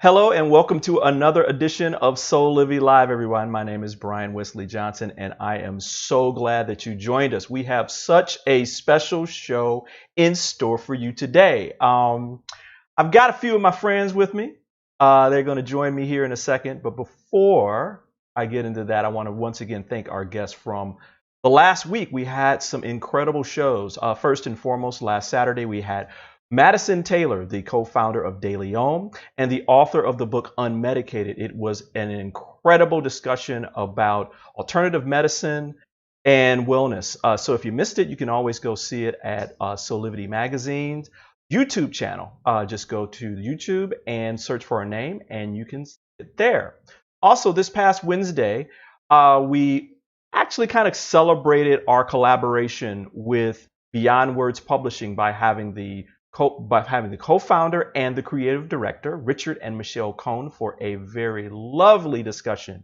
Hello and welcome to another edition of Soulivity Live, everyone. My name is Brian Wesley Johnson, and I am so glad that you joined us. We have such a special show in store for you today. I've got a few of my friends with me. They're going to join me here in a second, but before I get into that, I want to once again thank our guests from the last week. We had some incredible shows. First and foremost, last Saturday, we had Madison Taylor, the co-founder of DeLeon and the author of the book Unmedicated. It was an incredible discussion about alternative medicine and wellness. So if you missed it, you can always go see it at Soulivity Magazine's YouTube channel. Just go to YouTube and search for our name and you can see it there. Also, this past Wednesday, we actually kind of celebrated our collaboration with Beyond Words Publishing by having the co-founder and the creative director, Richard and Michelle Cohn, for a very lovely discussion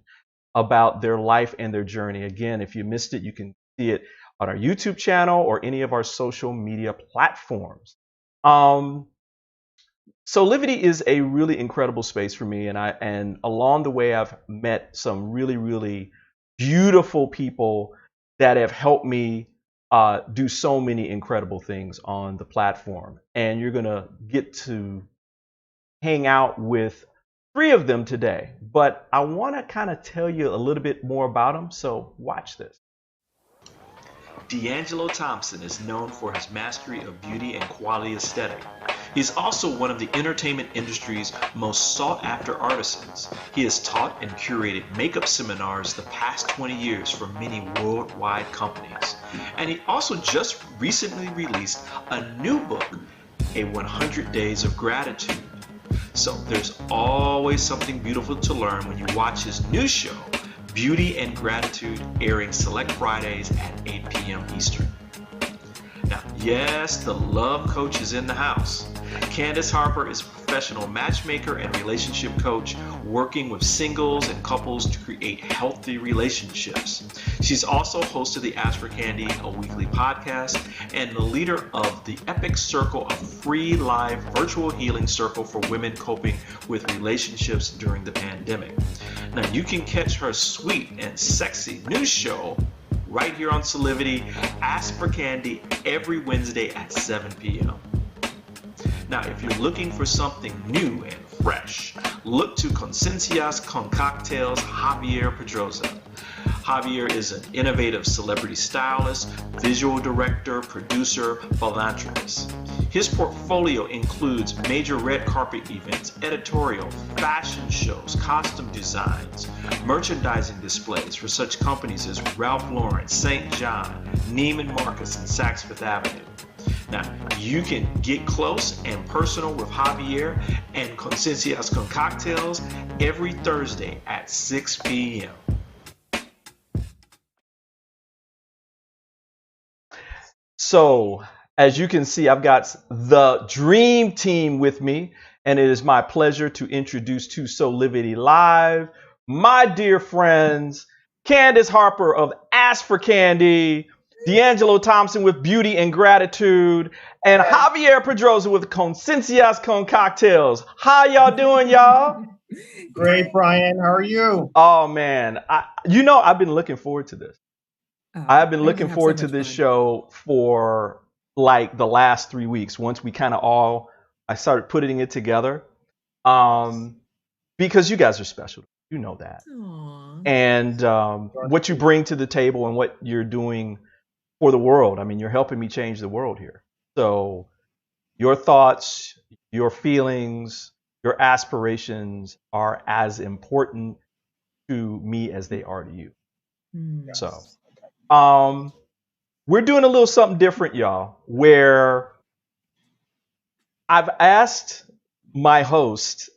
about their life and their journey. Again, if you missed it, you can see it on our YouTube channel or any of our social media platforms. Soulivity is a really incredible space for me, and along the way, I've met some really beautiful people that have helped me do so many incredible things on the platform. And you're going to get to hang out with 3 of them today. But I want to kind of tell you a little bit more about them. So watch this. THOMPSON is known for his mastery of beauty and quality aesthetic. He's also one of the entertainment industry's most sought-after artisans. He has taught and curated makeup seminars the past 20 years for many worldwide companies. And he also just recently released a new book, A 100 Days of Gratitude. So there's always something beautiful to learn when you watch his new show, Beauty and Gratitude, airing select Fridays at 8 p.m. Eastern. Now, yes, the love coach is in the house. CANDICE HARPER is a professional matchmaker and relationship coach working with singles and couples to create healthy relationships. She's also host of the Ask for Candy, a weekly podcast, and the leader of the Epic Circle, a free live virtual healing circle for women coping with relationships during the pandemic. Now, you can catch her sweet and sexy new show right here on Soulivity, Ask for Candy, every Wednesday at 7 p.m. Now, if you're looking for something new and fresh, look to COINCIENCIAS con Cocktails JAVIER Pedroza. Javier is an innovative celebrity stylist, visual director, producer, philanthropist. His portfolio includes major red carpet events, editorial, fashion shows, costume designs, merchandising displays for such companies as Ralph Lauren, St. John, Neiman Marcus, and Saks Fifth Avenue. Now, you can get close and personal with Javier and COINCIENCIAS con Cocktails every Thursday at 6 p.m. So, as you can see, I've got the dream team with me, and it is my pleasure to introduce to Soulivity Live my dear friends, CANDICE HARPER of Ask for Candy, THOMPSON with Beauty and Gratitude, and Javier Pedroza with COINCIENCIAS con Cocktails. How y'all doing, y'all? Great, Brian. How are you? Oh, man. I've been looking forward to this. I've been looking forward to this show for like the last 3 weeks. Once we kind of I started putting it together, because you guys are special. You know that. Aww. And what you bring to the table and what you're doing for the world. I mean, you're helping me change the world here. So your thoughts, your feelings, your aspirations are as important to me as they are to you. Yes. So we're doing a little something different, y'all, where I've asked my host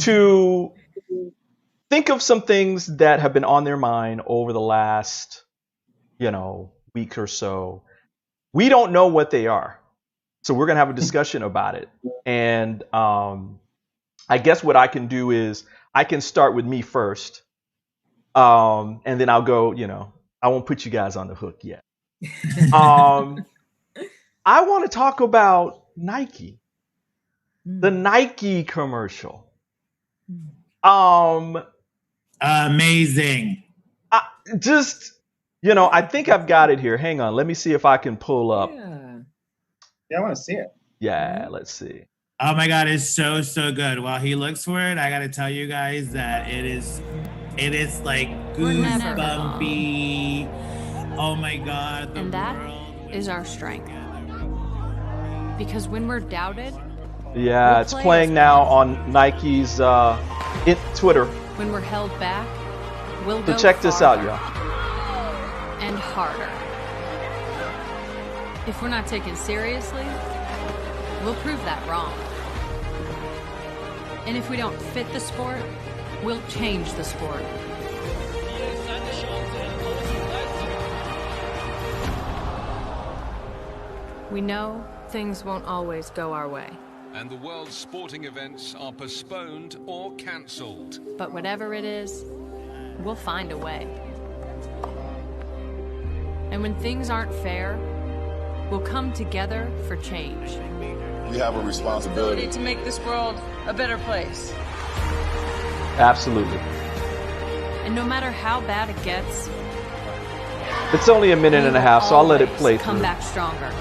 to think of some things that have been on their mind over the last, week or so. We don't know what they are. So we're going to have a discussion about it. And I guess what I can do is I can start with me first. And then I'll go, I won't put you guys on the hook yet. I want to talk about Nike. the Nike commercial. Amazing. Just, you know, I think I've got it here. Hang on. Let me see if I can pull up. Yeah, I want to see it. Yeah, let's see. Oh my God, it's so good. While he looks for it, I gotta tell you guys that it is like goosebumpy. Oh my God. And that is our strength. Because when we're doubted, yeah, it's playing now on Nike's Twitter. When we're held back, we'll so go check this out, farther y'all. and harder. If we're not taken seriously, we'll prove that wrong. And if we don't fit the sport, we'll change the sport. We know things won't always go our way. And the world's sporting events are postponed or cancelled. But whatever it is, we'll find a way. And when things aren't fair, we'll come together for change. We have a responsibility to make this world a better place. Absolutely. And no matter how bad it gets, it's only a minute and a half, so I'll let it play come through. back stronger.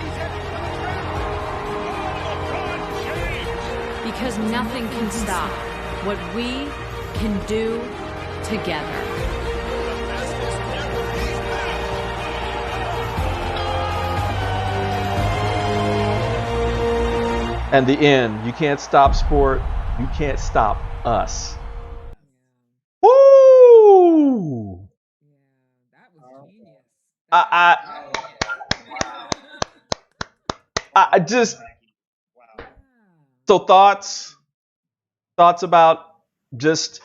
Because nothing can stop what we can do together. And the end. You can't stop sport. You can't stop us. Woo! That was genius. I just. So thoughts about just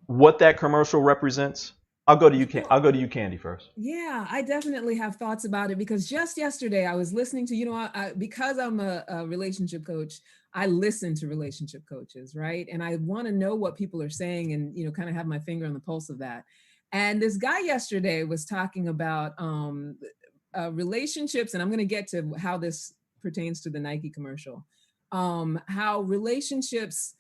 what that commercial represents. I'll go to you, Candy, first. Yeah, I definitely have thoughts about it because just yesterday I was listening to, because I'm a relationship coach, I listen to relationship coaches, right? And I want to know what people are saying and, kind of have my finger on the pulse of that. And this guy yesterday was talking about relationships, and I'm going to get to how this pertains to the Nike commercial, how relationships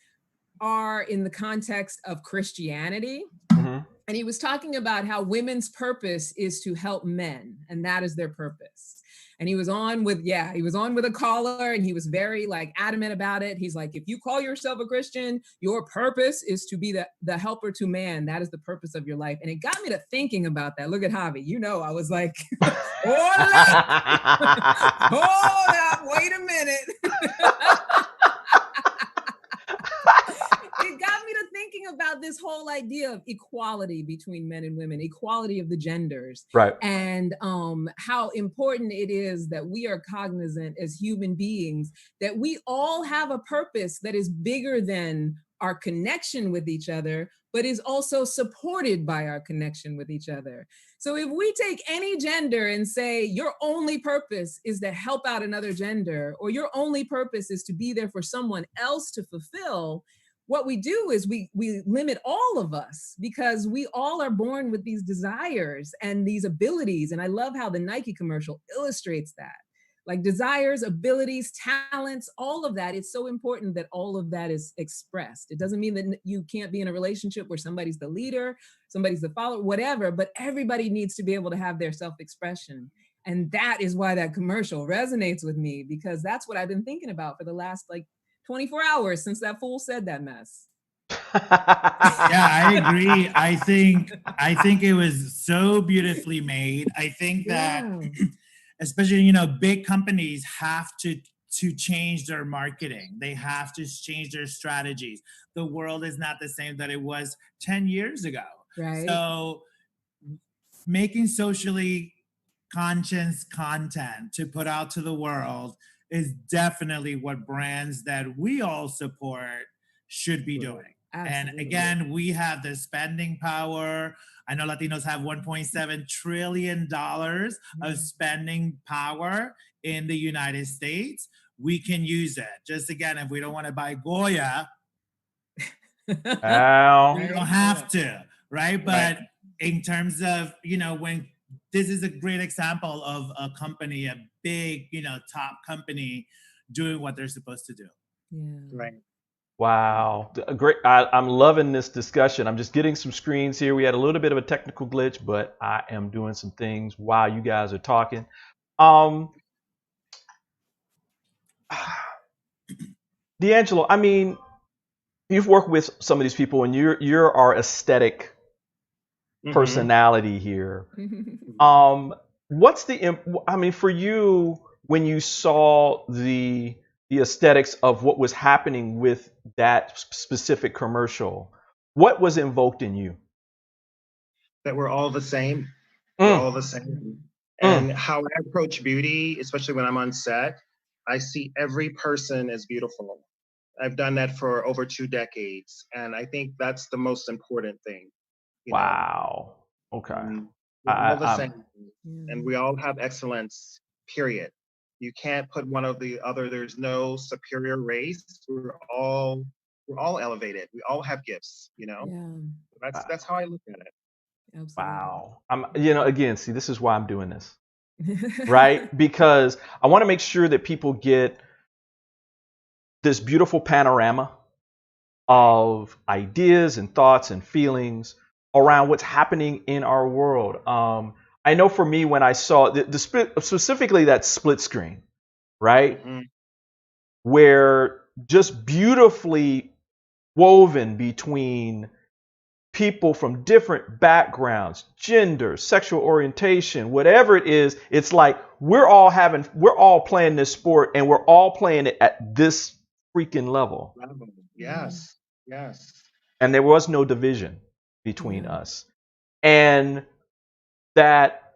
are in the context of Christianity. Mm-hmm. And he was talking about how women's purpose is to help men, and that is their purpose. And he was on with a caller, and he was very adamant about it. He's like, if you call yourself a Christian, your purpose is to be the helper to man. That is the purpose of your life. And it got me to thinking about that. Look at Javi. I was like, hold up, wait a minute. It got me to thinking about this whole idea of equality between men and women, equality of the genders, right? And how important it is that we are cognizant as human beings that we all have a purpose that is bigger than our connection with each other, but is also supported by our connection with each other. So if we take any gender and say your only purpose is to help out another gender, or your only purpose is to be there for someone else to fulfill, what we do is we limit all of us, because we all are born with these desires and these abilities. And I love how the Nike commercial illustrates that. Like desires, abilities, talents, all of that. It's so important that all of that is expressed. It doesn't mean that you can't be in a relationship where somebody's the leader, somebody's the follower, whatever, but everybody needs to be able to have their self-expression. And that is why that commercial resonates with me, because that's what I've been thinking about for the last 24 hours since that fool said that mess. Yeah, I agree. I think it was so beautifully made. I think that especially, big companies have to change their marketing. They have to change their strategies. The world is not the same that it was 10 years ago. Right. So making socially conscious content to put out to the world is definitely what brands that we all support should be doing. Absolutely. And again, we have the spending power. I know Latinos have $1.7 trillion of spending power in the United States. We can use it. Just again, if we don't want to buy Goya, we don't have to, right? But in terms of, when this is a great example of a company, a big, top company doing what they're supposed to do. Yeah. Right. Wow. Great. I'm loving this discussion. I'm just getting some screens here. We had a little bit of a technical glitch, but I am doing some things while you guys are talking. D'Angelo, I mean, you've worked with some of these people, and you're our aesthetic personality here. What's I mean, for you, when you saw the aesthetics of what was happening with that specific commercial, what was invoked in you? That we're all the same. We're all the same. And how I approach beauty, especially when I'm on set, I see every person as beautiful. I've done that for over 2 decades, and I think that's the most important thing. Wow. Okay. We're all the same, and we all have excellence, period. You can't put one over the other. There's no superior race. We're all elevated. We all have gifts, you know? Yeah. That's how I look at it. Absolutely. Wow. Again, see, this is why I'm doing this, right? Because I want to make sure that people get this beautiful panorama of ideas and thoughts and feelings around what's happening in our world. I know for me, when I saw specifically that split screen, right? Where just beautifully woven between people from different backgrounds, gender, sexual orientation, whatever it is, it's like we're all playing this sport, and we're all playing it at this freaking level. Yes. Yes. And there was no division between us. And that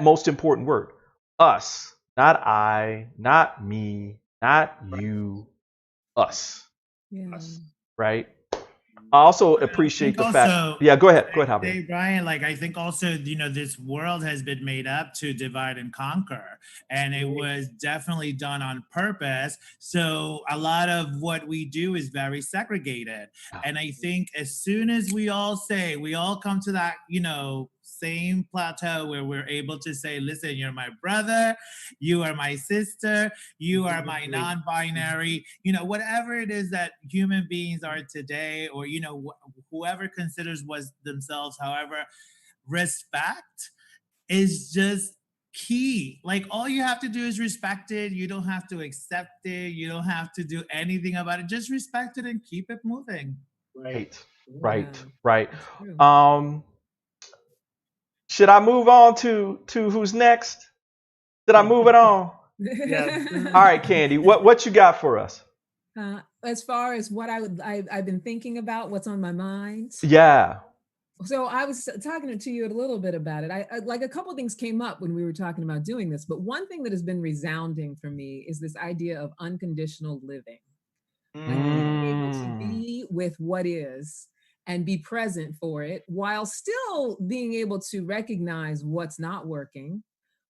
most important word, us, not I, not me, not you, us. Yes. Right? I also appreciate the fact. Yeah, go ahead. Go ahead, Javier. Hey, Brian, like, I think also, this world has been made up to divide and conquer, and it was definitely done on purpose. So a lot of what we do is very segregated. And I think as soon as we all come to that, same plateau where we're able to say, listen, you're my brother, you are my sister, you are my non-binary, whatever it is that human beings are today, or, whoever considers was themselves, however, respect is just key. Like, all you have to do is respect it. You don't have to accept it. You don't have to do anything about it. Just respect it and keep it moving. Right. Should I move on to who's next? Did I move it on? Yeah. All right, Candy, what you got for us? As far as what I've been thinking about, what's on my mind. Yeah. So I was talking to you a little bit about it. I like, a couple of things came up when we were talking about doing this, but one thing that has been resounding for me is this idea of unconditional living. Like, being able to be with what is and be present for it, while still being able to recognize what's not working,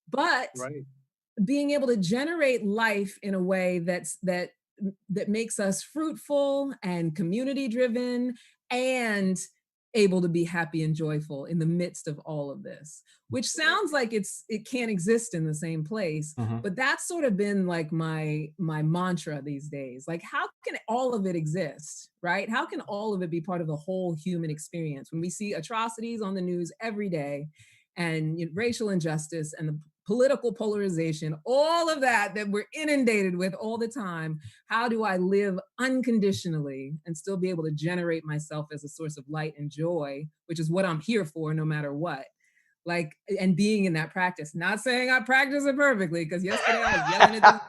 but being able to generate life in a way that makes us fruitful and community driven and able to be happy and joyful in the midst of all of this, which sounds like it can't exist in the same place. But that's sort of been like my mantra these days. Like, how can all of it exist, right? How can all of it be part of the whole human experience when we see atrocities on the news every day, and racial injustice and the political polarization, all of that we're inundated with all the time? How do I live unconditionally and still be able to generate myself as a source of light and joy, which is what I'm here for no matter what? Like, and being in that practice, not saying I practice it perfectly, because yesterday I was yelling at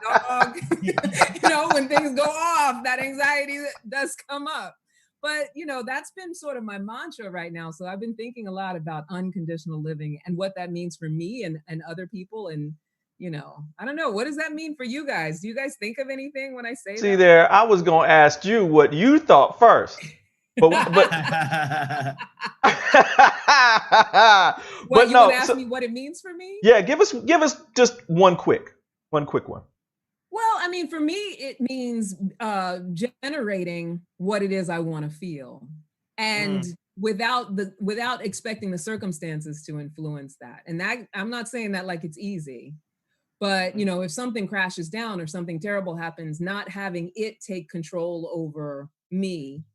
this dog, when things go off, that anxiety does come up. But, that's been sort of my mantra right now. So I've been thinking a lot about unconditional living and what that means for me and other people. And, I don't know, what does that mean for you guys? Do you guys think of anything when I say that? See there, I was going to ask you what you thought first. But What, but you no, want to ask me what it means for me? Yeah, give us just one quick one. Well, I mean, for me, it means generating what it is I want to feel, and without expecting the circumstances to influence that. And that, I'm not saying that like it's easy, But, you know, if something crashes down or something terrible happens, not having it take control over me,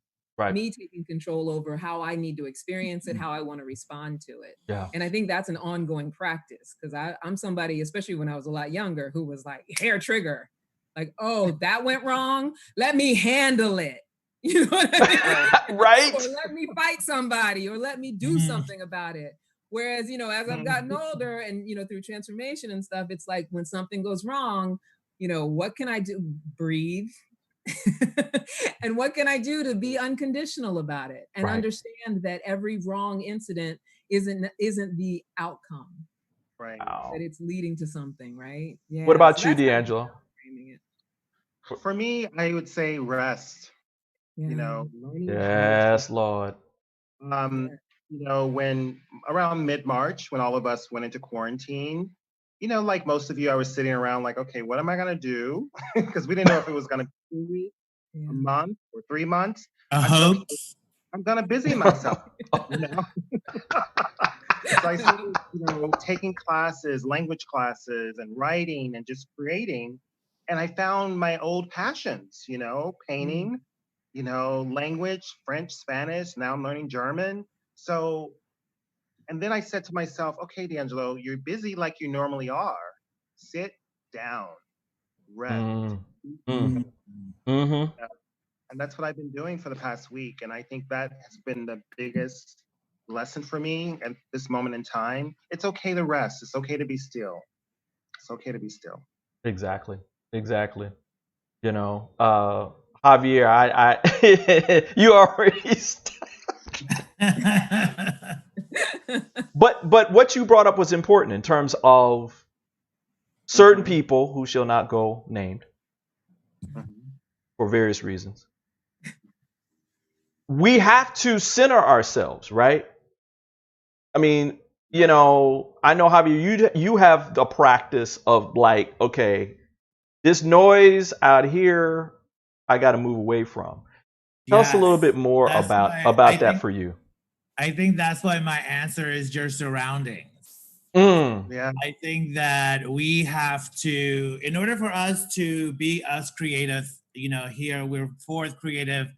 me taking control over how I need to experience it, how I want to respond to it. And I think that's an ongoing practice, because I'm somebody, especially when I was a lot younger, who was like hair trigger, like, oh, that went wrong. Let me handle it. You know what I mean? Right. Or let me fight somebody, or let me do something about it. Whereas, you know, as I've gotten older and, you know, through transformation and stuff, it's like when something goes wrong, you know, what can I do? Breathe. And what can I do to be unconditional about it and understand that every wrong incident isn't the outcome. Right. That it's leading to something, right? Yeah. What about you, D'Angelo? For me, I would say rest. You know, yes, Lord. You know, when around mid-March, when all of us went into quarantine, you know, like most of you, I was sitting around like, okay, what am I gonna do? Because we didn't know if it was gonna be 2 weeks, a month, or 3 months. I'm gonna busy myself, you know. So I started, you know, taking classes, language classes, and writing, and just creating. And I found my old passions, you know, painting, you know, language, French, Spanish. Now I'm learning German. So, and then I said to myself, okay, D'Angelo, you're busy like you normally are. Sit down, rest. And that's what I've been doing for the past week. And I think that has been the biggest lesson for me at this moment in time. It's okay to rest. It's okay to be still. It's okay to be still. Exactly. Exactly. You know, Javier, I you already but what you brought up was important in terms of certain people who shall not go named for various reasons. We have to center ourselves, right? I mean, you know, I know, Javier, you have the practice of like, okay, this noise out here, I got to move away from. Tell us a little bit more about that for you. I think that's why my answer is your surroundings. Yeah. I think that we have to, in order for us to be us creative, you know, here we're fourth creative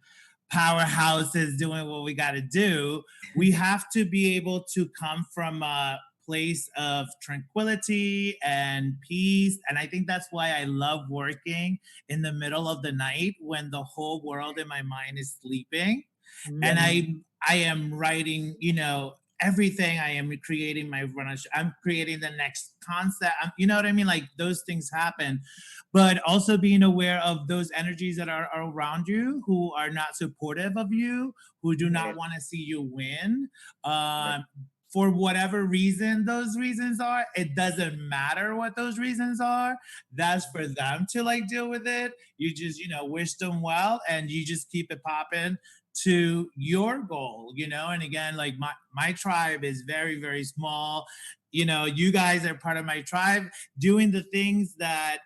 powerhouses doing what we got to do. We have to be able to come from a place of tranquility and peace. And I think that's why I love working in the middle of the night when the whole world in my mind is sleeping. And I am writing, you know, everything. I am creating my run. I'm creating the next concept. You know what I mean? Like those things happen, but also being aware of those energies that are around you who are not supportive of you, who do not want to see you win. For whatever reason those reasons are, it doesn't matter what those reasons are. That's for them to like deal with it. You just, you know, wish them well and you just keep it popping to your goal, you know. And again, like my tribe is very, very small. You know, you guys are part of my tribe doing the things that,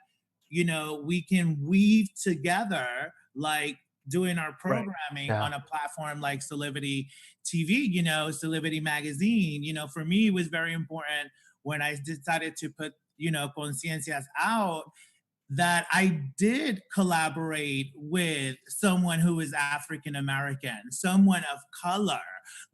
you know, we can weave together, like doing our programming on a platform like Soulivity TV, you know, Soulivity magazine. You know, for me, it was very important when I decided to put, you know, COINCIENCIAS out, that I did collaborate with someone who is African American, someone of color.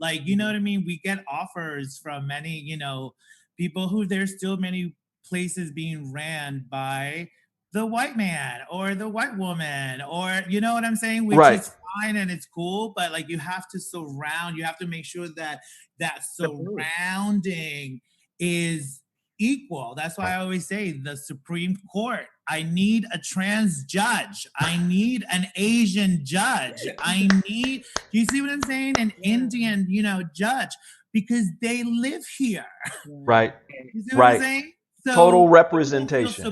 Like, you know what I mean? We get offers from many, you know, people who there's still many places being ran by the white man or the white woman, or you know what I'm saying? Which is fine and it's cool, but like you have to make sure that that surrounding is equal. That's why I always say the Supreme Court. I need a trans judge. I need an Asian judge. I need, you see what I'm saying? An Indian, you know, judge, because they live here. Right. You see what I'm saying? So total representation.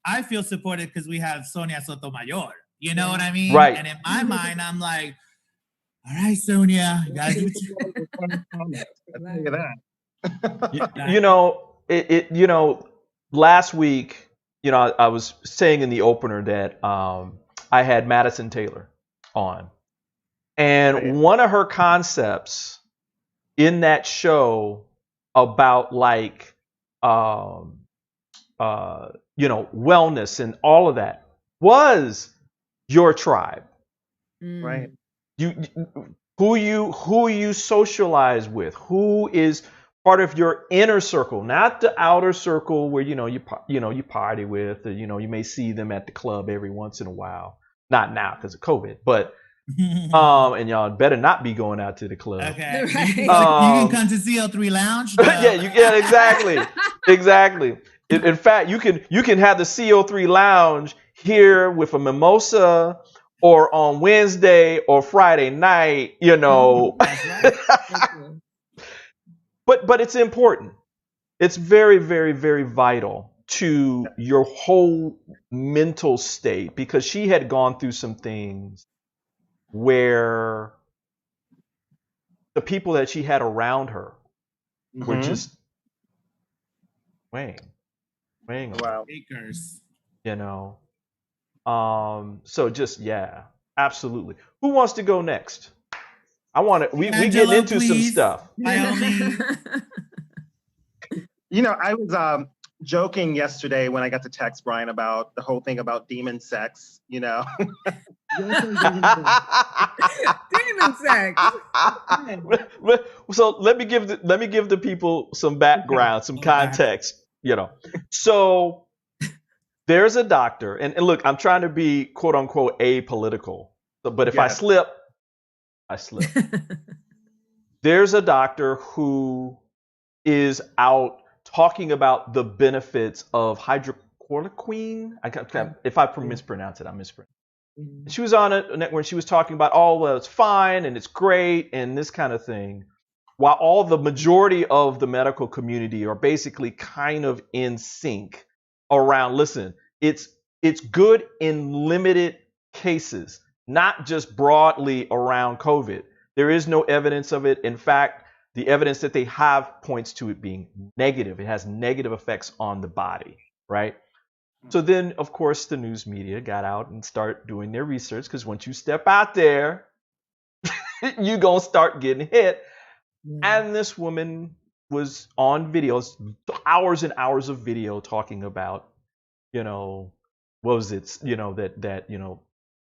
I feel supported because we have Sonia Sotomayor. You know what I mean? Right. And in my mind, I'm like, all right, Sonia, you gotta do that. You know, you know, last week, you know, I was saying in the opener that I had Madison Taylor on, and one of her concepts in that show about like wellness and all of that was your tribe. Right. Who you socialize with, who is part of your inner circle, not the outer circle where you party with, or, you may see them at the club every once in a while. Not now because of COVID, but and y'all better not be going out to the club. Okay. You can come to CO3 Lounge. Yeah, exactly. In fact, you can have the CO3 Lounge here with a mimosa, or on Wednesday or Friday night, But it's important. It's very, very, very vital to your whole mental state, because she had gone through some things where the people that she had around her were just weighing wow. Acres. So just, yeah, absolutely. Who wants to go next? We getting into some stuff. I was joking yesterday when I got to text Brian about the whole thing about demon sex, Demon sex. So let me give the people some background, some context, So there's a doctor, and look, I'm trying to be quote unquote apolitical, but if I slip, I slip. There's a doctor who is out talking about the benefits of hydroxychloroquine. If I mispronounce it, I mispronounce it. She was on a network where she was talking about, it's fine and it's great and this kind of thing, while all the majority of the medical community are basically kind of in sync around, listen, it's good in limited cases, not just broadly around COVID. There is no evidence of it. In fact, the evidence that they have points to it being negative. It has negative effects on the body, right? So then, of course, the news media got out and start doing their research, because once you step out there, you're going to start getting hit. And this woman was on videos, hours and hours of video, talking about, what was it,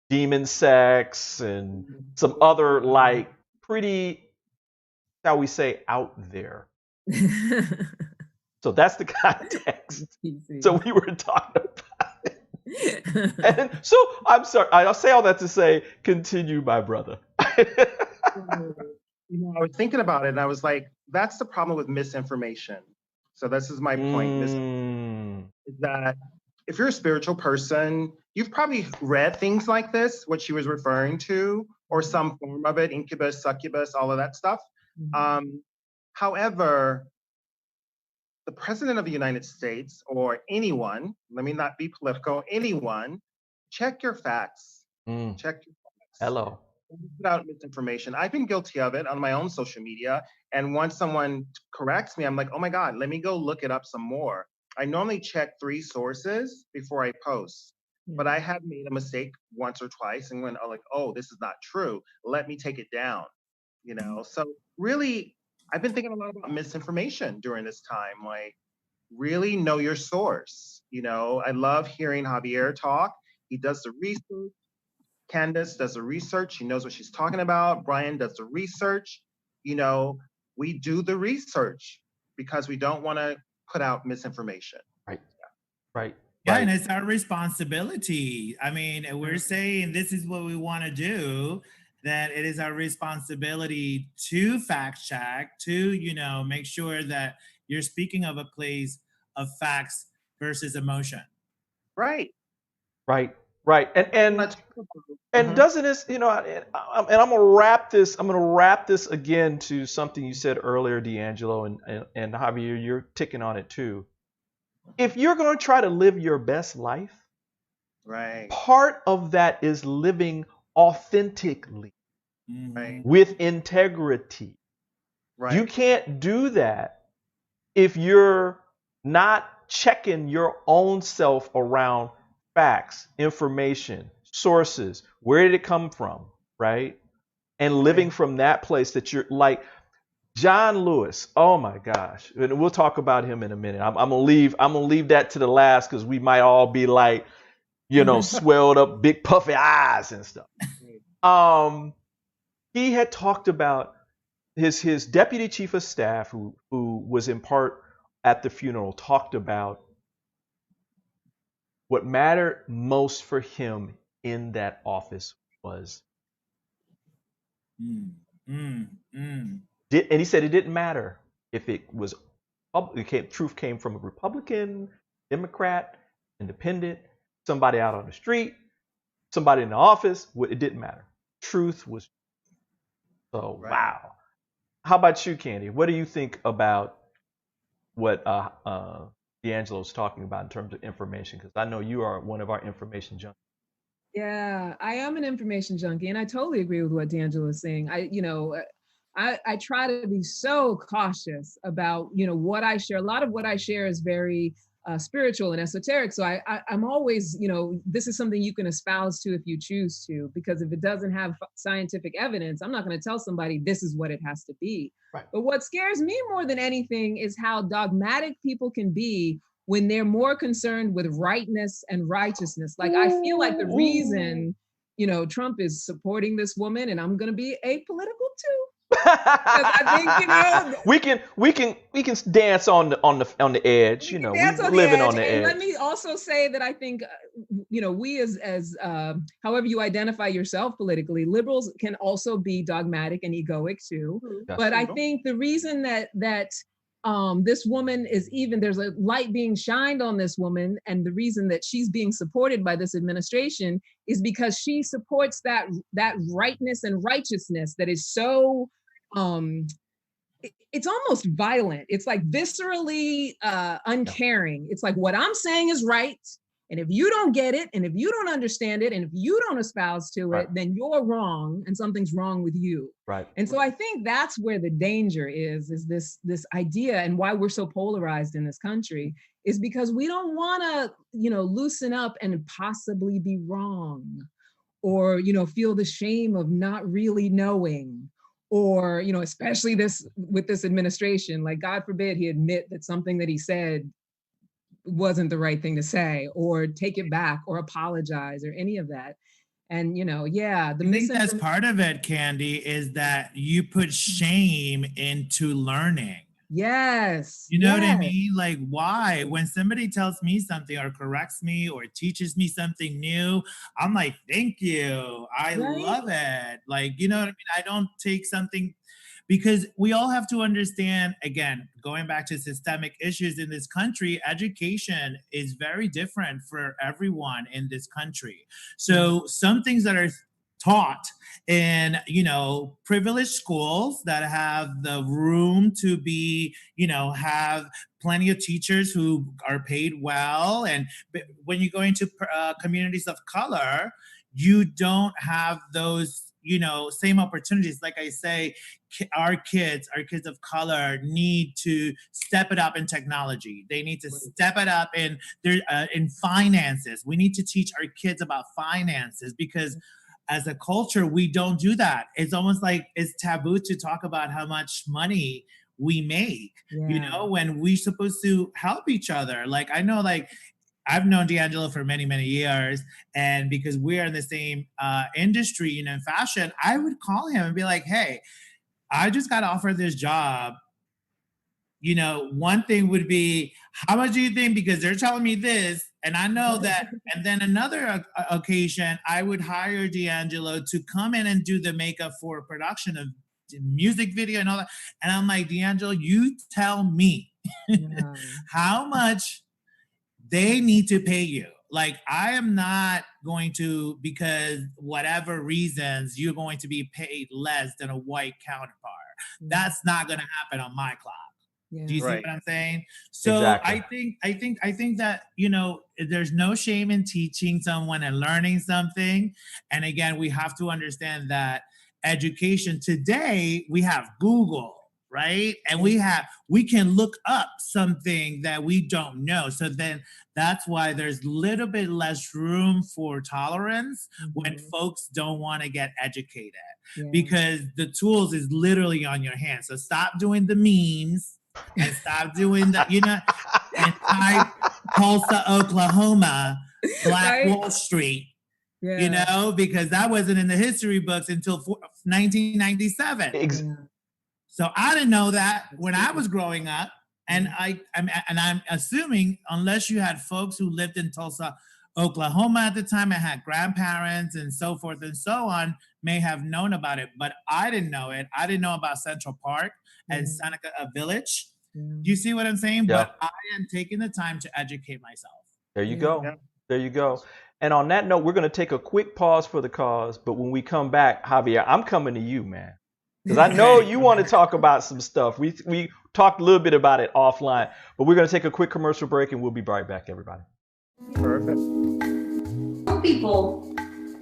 demon sex and some other pretty, shall we say, out there. So that's the context. So we were talking about it. And so I'm sorry, I'll say all that to say, continue, my brother. I was thinking about it and I was like, that's the problem with misinformation. So this is my point. Is that if you're a spiritual person, you've probably read things like this, what she was referring to, or some form of it, incubus, succubus, all of that stuff. However, the president of the United States, or anyone, let me not be political, anyone, check your facts. Check your facts. Hello. Without misinformation. I've been guilty of it on my own social media. And once someone corrects me, I'm like, oh my God, let me go look it up some more. I normally check 3 sources before I post, but I have made a mistake once or twice and went, this is not true. Let me take it down, So really, I've been thinking a lot about misinformation during this time. Like, really know your source. I love hearing Javier talk. He does the research. Candice does the research. She knows what she's talking about. Brian does the research. We do the research because we don't want to put out misinformation. Right. Yeah, and it's our responsibility. I mean, we're saying this is what we want to do, that it is our responsibility to fact check, to, make sure that you're speaking of a place of facts versus emotion. Right. And doesn't this, and I'm gonna wrap this again to something you said earlier, D'Angelo, and Javier, you're ticking on it too. If you're gonna try to live your best life, right, part of that is living authentically, with integrity. Right. You can't do that if you're not checking your own self around facts, information, sources. Where did it come from, right? And living from that place that you're like, John Lewis. Oh my gosh. And we'll talk about him in a minute. I'm gonna leave that to the last because we might all be like, swelled up, big puffy eyes and stuff. He had talked about his deputy chief of staff, who was in part at the funeral, talked about what mattered most for him in that office was. And he said it didn't matter if it was truth came from a Republican, Democrat, Independent, somebody out on the street, somebody in the office. It didn't matter. Truth was. So right. Wow. How about you, Candy? What do you think about what D'Angelo's talking about in terms of information? Because I know you are one of our information junkies. Yeah, I am an information junkie, and I totally agree with what D'Angelo is saying. I try to be so cautious about, what I share. A lot of what I share is very spiritual and esoteric. So I'm always, this is something you can espouse to if you choose to, because if it doesn't have scientific evidence, I'm not going to tell somebody this is what it has to be. Right. But what scares me more than anything is how dogmatic people can be when they're more concerned with rightness and righteousness. Like, I feel like the reason, Trump is supporting this woman, and I'm going to be apolitical too. I think, we can dance on the edge, living on the edge. Let me also say that I think, we as however you identify yourself politically, liberals can also be dogmatic and egoic too. But I think the reason that this woman is there's a light being shined on this woman, and the reason that she's being supported by this administration is because she supports that rightness and righteousness that is so it's almost violent. It's like viscerally uncaring. It's like, what I'm saying is right, and if you don't get it, and if you don't understand it, and if you don't espouse to it, then you're wrong, and something's wrong with you. Right. And so I think that's where the danger is this idea, and why we're so polarized in this country is because we don't want to, loosen up and possibly be wrong, or, feel the shame of not really knowing. Or, especially with this administration, like, God forbid he admit that something that he said wasn't the right thing to say, or take it back, or apologize, or any of that. And, I think that's part of it, Candy, is that you put shame into learning. Yes. You know what I mean? Like, why? When somebody tells me something or corrects me or teaches me something new, I'm like, thank you. I love it. Like, you know what I mean? I don't take something, because we all have to understand, again, going back to systemic issues in this country, education is very different for everyone in this country. So some things that are taught in, privileged schools that have the room to be, have plenty of teachers who are paid well. And when you go into communities of color, you don't have those, same opportunities. Like I say, our kids of color need to step it up in technology. They need to step it up in finances. We need to teach our kids about finances, because as a culture, we don't do that. It's almost like it's taboo to talk about how much money we make, when we're supposed to help each other. Like, I know, like, I've known D'Angelo for many, many years, and because we're in the same industry, in fashion, I would call him and be like, hey, I just got offered this job. One thing would be, how much do you think? Because they're telling me this, and I know that. And then another occasion, I would hire D'Angelo to come in and do the makeup for a production of music video and all that. And I'm like, D'Angelo, you tell me how much they need to pay you. Like, I am not going to, because whatever reasons, you're going to be paid less than a white counterpart. That's not going to happen on my clock. Yeah. Do you see what I'm saying? So exactly. I think that, there's no shame in teaching someone and learning something. And again, we have to understand that education today, we have Google, right? And we can look up something that we don't know. So then that's why there's a little bit less room for tolerance when folks don't want to get educated, because the tools is literally on your hands. So stop doing the memes and stop doing the, and type Tulsa, Oklahoma, Black Wall Street. Because that wasn't in the history books until 1997. So I didn't know that when I was growing up, and I'm assuming unless you had folks who lived in Tulsa, Oklahoma at the time and had grandparents and so forth and so on, may have known about it, but I didn't know it. I didn't know about Central Park and Seneca Village. Do you see what I'm saying? Yeah. But I am taking the time to educate myself. There you go. Yeah. There you go. And on that note, we're going to take a quick pause for the cause. But when we come back, Javier, I'm coming to you, man, because I know you want to talk about some stuff. We talked a little bit about it offline, but we're going to take a quick commercial break and we'll be right back, everybody. Perfect. Some people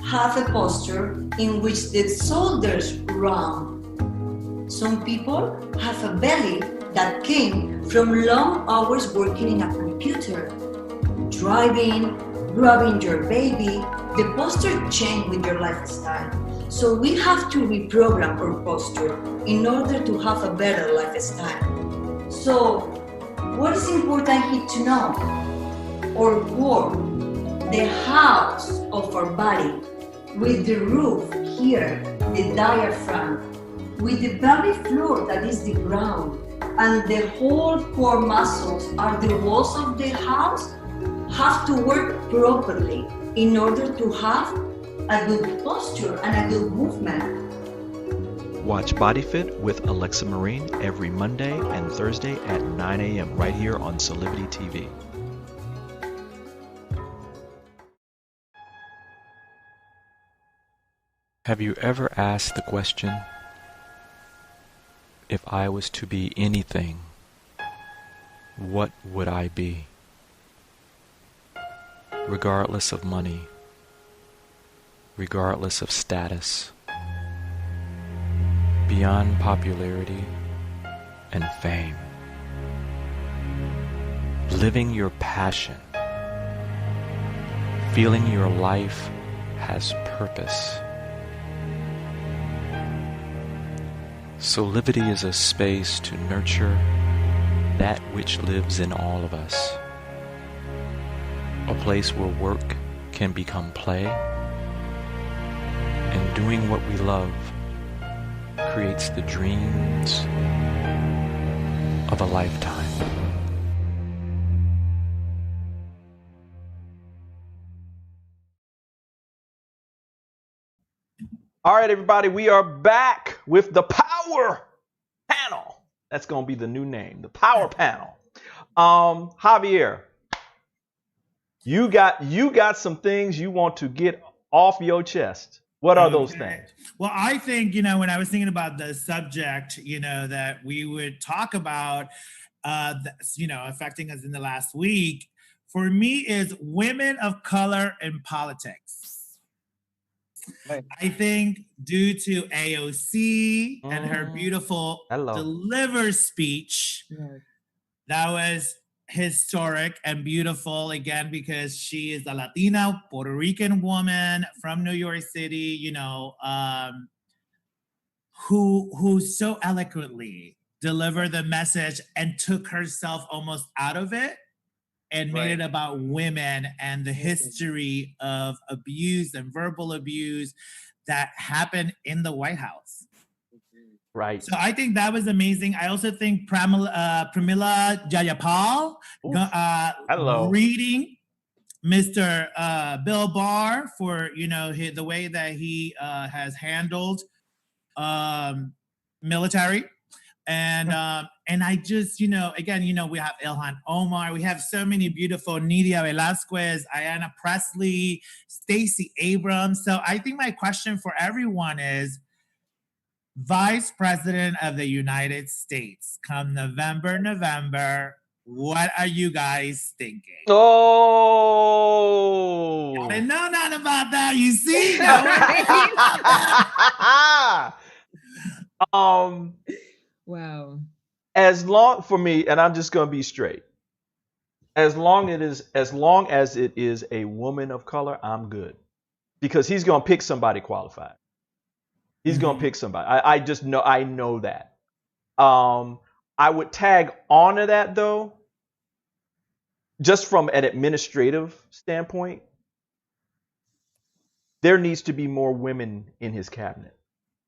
have a posture in which the shoulders round. Some people have a belly that came from long hours working in a computer, driving, grabbing your baby. The posture changes with your lifestyle. So we have to reprogram our posture in order to have a better lifestyle. So what is important here to know? Our core, the house of our body, with the roof here, the diaphragm, with the pelvic floor that is the ground, and the whole core muscles are the walls of the house, have to work properly in order to have a good posture and a good movement. Watch Body Fit with Alexa Marine every Monday and Thursday at 9 a.m. right here on Soulivity TV. Have you ever asked the question, if I was to be anything, what would I be? Regardless of money, regardless of status, beyond popularity and fame, living your passion, feeling your life has purpose. Soulivity is a space to nurture that which lives in all of us. A place where work can become play, and doing what we love creates the dreams of a lifetime. All right, everybody, we are back with the Power Panel. That's going to be the new name, the Power Panel. Javier, you got some things you want to get off your chest. What are those things? Well, I think, when I was thinking about the subject, that we would talk about, affecting us in the last week, for me is women of color in politics. Right. I think due to AOC and her beautiful Deliver speech, that was historic and beautiful, again, because she is a Latina, Puerto Rican woman from New York City, who so eloquently delivered the message and took herself almost out of it and made it about women and the history of abuse and verbal abuse that happened in the White House. Right. So I think that was amazing. I also think Pramila Jayapal reading Mr. Bill Barr for, the way that he has handled military. And I just, again, we have Ilhan Omar, we have so many beautiful Nidia Velasquez, Ayanna Pressley, Stacey Abrams. So I think my question for everyone is, Vice President of the United States, come November, what are you guys thinking? Oh! I didn't know nothing about that, you see? Wow. As long for me, and I'm just gonna be straight. As long as it is a woman of color, I'm good. Because he's gonna pick somebody qualified. He's gonna pick somebody. I just know, I know that. I would tag onto that though, just from an administrative standpoint. There needs to be more women in his cabinet.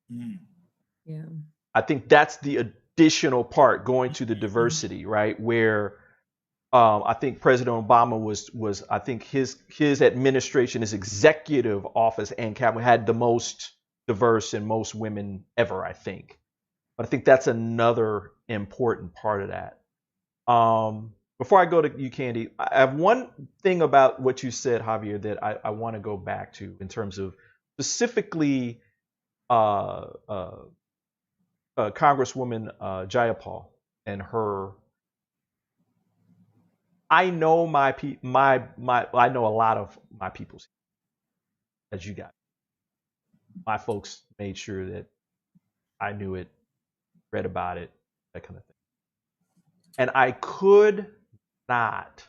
Yeah. I think that's the additional part, going to the diversity, right? Where I think President Obama was I think his administration, his executive office and cabinet had the most diverse and most women ever, I think. But I think that's another important part of that. Before I go to you, Candy, I have one thing about what you said, Javier, that I want to go back to in terms of specifically Congresswoman Jayapal and her. I know I know a lot of my people's, as you got. My folks made sure that I knew it, read about it, that kind of thing. And I could not,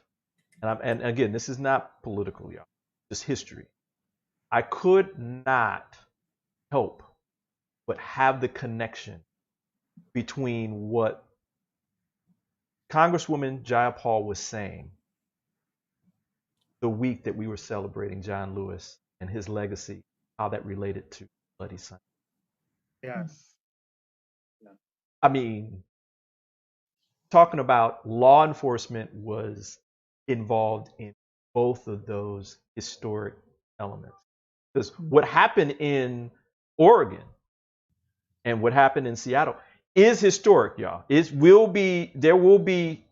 and again, this is not political, y'all, just history. I could not help but have the connection between what Congresswoman Jayapal was saying the week that we were celebrating John Lewis and his legacy, how that related to Bloody Sunday. Yes. Yeah. I mean, talking about law enforcement was involved in both of those historic elements. Because what happened in Oregon and what happened in Seattle is historic, y'all. There will be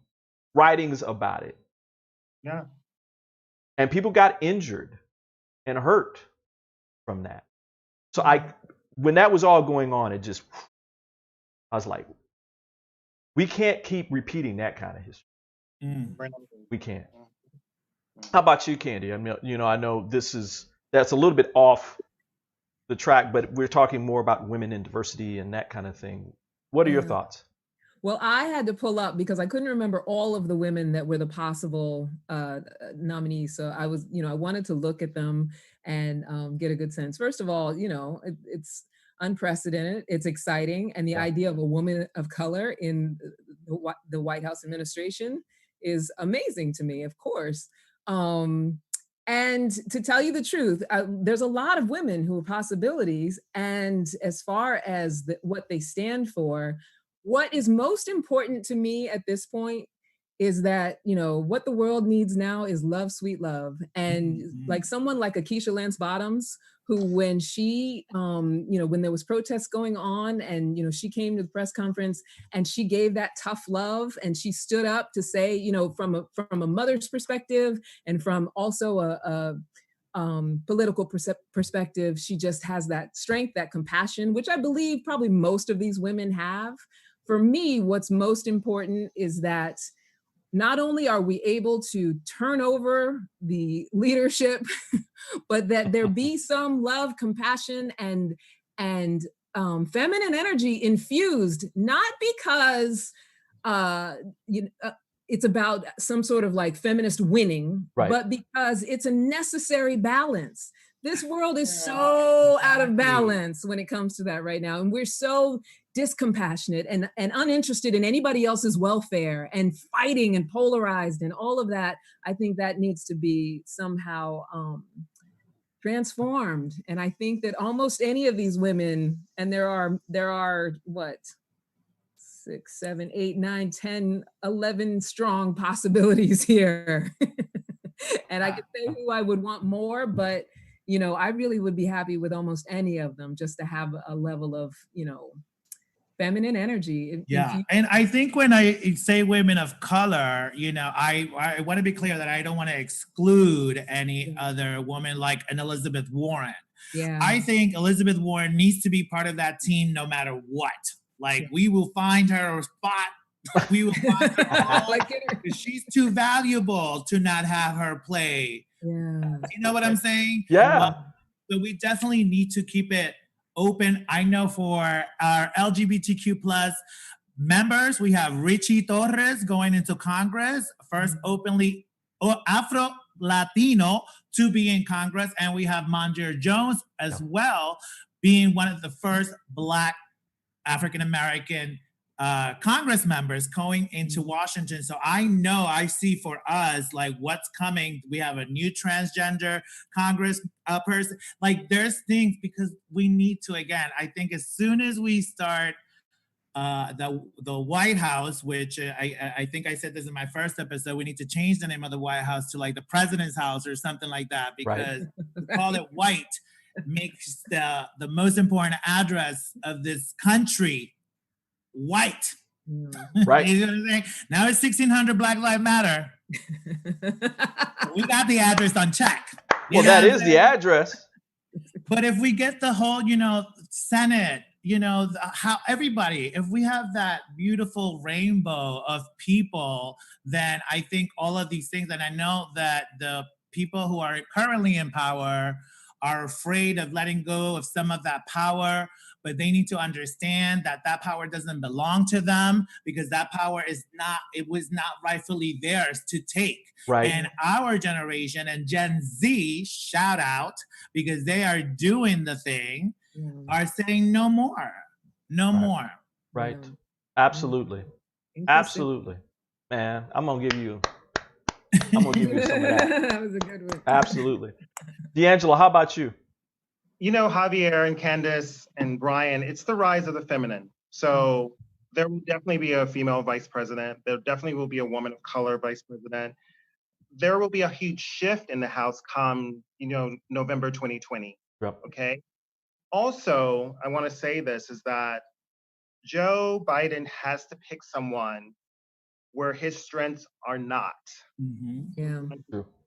writings about it. Yeah. And people got injured and hurt from that. So when that was all going on, I was like, we can't keep repeating that kind of history. We can't. How about you, Candy? I mean, I know that's a little bit off the track, but we're talking more about women in diversity and that kind of thing. What are your thoughts? Well, I had to pull up because I couldn't remember all of the women that were the possible nominees. So I was, I wanted to look at them and get a good sense. First of all, it's unprecedented. It's exciting. And the idea of a woman of color in the White House administration is amazing to me, of course. And to tell you the truth, there's a lot of women who are possibilities. And as far as what they stand for, what is most important to me at this point is that, what the world needs now is love, sweet love. And like someone like Akeisha Lance Bottoms, who when she, when there was protests going on and, she came to the press conference and she gave that tough love and she stood up to say, from a mother's perspective and from also a political perspective, she just has that strength, that compassion, which I believe probably most of these women have. For me, what's most important is that not only are we able to turn over the leadership, but that there be some love, compassion, and feminine energy infused, not because it's about some sort of like feminist winning, but because it's a necessary balance. This world is so out of balance when it comes to that right now. And we're so discompassionate and uninterested in anybody else's welfare and fighting and polarized and all of that. I think that needs to be somehow transformed. And I think that almost any of these women, and there are what, 6, 7, 8, 9, 10, 11 strong possibilities here. And I could say who I would want more, but I really would be happy with almost any of them just to have a level of, feminine energy. And I think when I say women of color, I want to be clear that I don't want to exclude any other woman like an Elizabeth Warren. Yeah. I think Elizabeth Warren needs to be part of that team no matter what. Like, we will find her a spot. We will find her because she's too valuable to not have her play. Yeah. You know what I'm saying? Yeah. So we definitely need to keep it open. I know for our LGBTQ plus members, we have Richie Torres going into Congress, first openly Afro-Latino to be in Congress. And we have Monjir Jones as well, being one of the first Black African-American Congress members going into Washington. So I see for us, like what's coming. We have a new transgender Congress person. Like there's things, because we need to, again, I think as soon as we start the White House, which I think I said this in my first episode, we need to change the name of the White House to like the President's House or something like that, because to call it white makes the most important address of this country white. Right. You know what I'm saying? Now it's 1600 Black Lives Matter. We got the address on check. Well, that is the address. But if we get the whole, Senate, how everybody, if we have that beautiful rainbow of people, then I think all of these things, and I know that the people who are currently in power are afraid of letting go of some of that power, but they need to understand that that power doesn't belong to them, because that power was not rightfully theirs to take. Right. And our generation and Gen Z, shout out, because they are doing the thing, are saying no more, no more. Right. Absolutely. Absolutely. Man, I'm gonna give you some of that. That was a good one. Absolutely. D'Angelo, how about you? Javier and Candice and Brian, it's the rise of the feminine. So there will definitely be a female vice president. There definitely will be a woman of color vice president. There will be a huge shift in the House come, November 2020. Yep. Okay. Also, I want to say this is that Joe Biden has to pick someone where his strengths are not.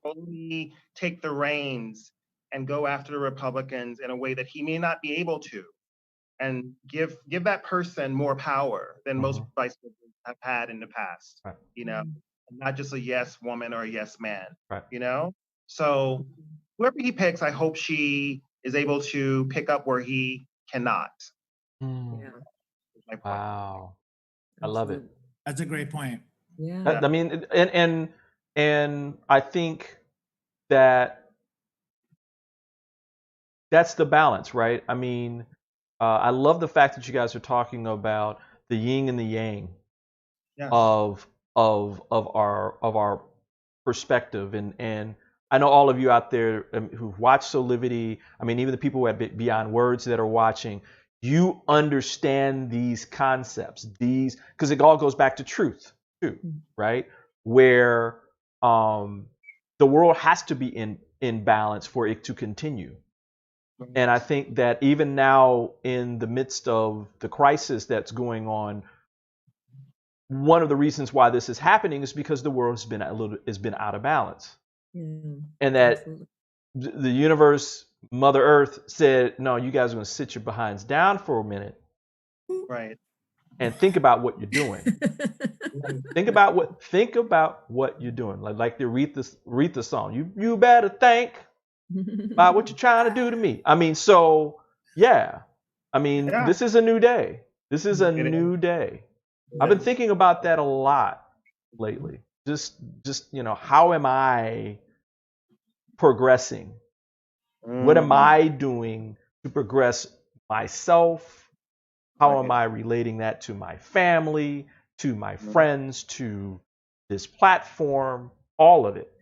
Only take the reins and go after the Republicans in a way that he may not be able to, and give that person more power than most vice presidents have had in the past. Right. Not just a yes woman or a yes man. Right. So whoever he picks, I hope she is able to pick up where he cannot. Wow, I love it. That's a great point. Yeah. I mean, and I think that that's the balance, right? I mean, I love the fact that you guys are talking about the yin and the yang of our perspective, and I know all of you out there who've watched Soulivity. I mean, even the people who have Beyond Words that are watching, you understand these concepts, because it all goes back to truth too, right? Where the world has to be in balance for it to continue. And I think that even now, in the midst of the crisis that's going on, one of the reasons why this is happening is because the world has been out of balance, and that the universe, Mother Earth, said, "No, you guys are going to sit your behinds down for a minute, right, and think about what you're doing. think about what you're doing. Like the Aretha song. You better think about what you're trying to do to me." I mean, so yeah. I mean, this is a new day. This is a new day. I've been thinking about that a lot lately. Just how am I progressing? What am I doing to progress myself? How am I relating that to my family, to my friends, to this platform, all of it?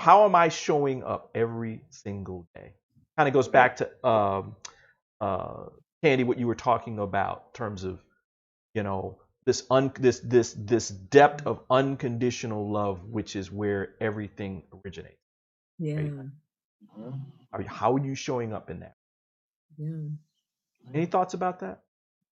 How am I showing up every single day? Kind of goes back to Candy, what you were talking about in terms of this depth of unconditional love, which is where everything originates. Right? How are you showing up in that? Any thoughts about that?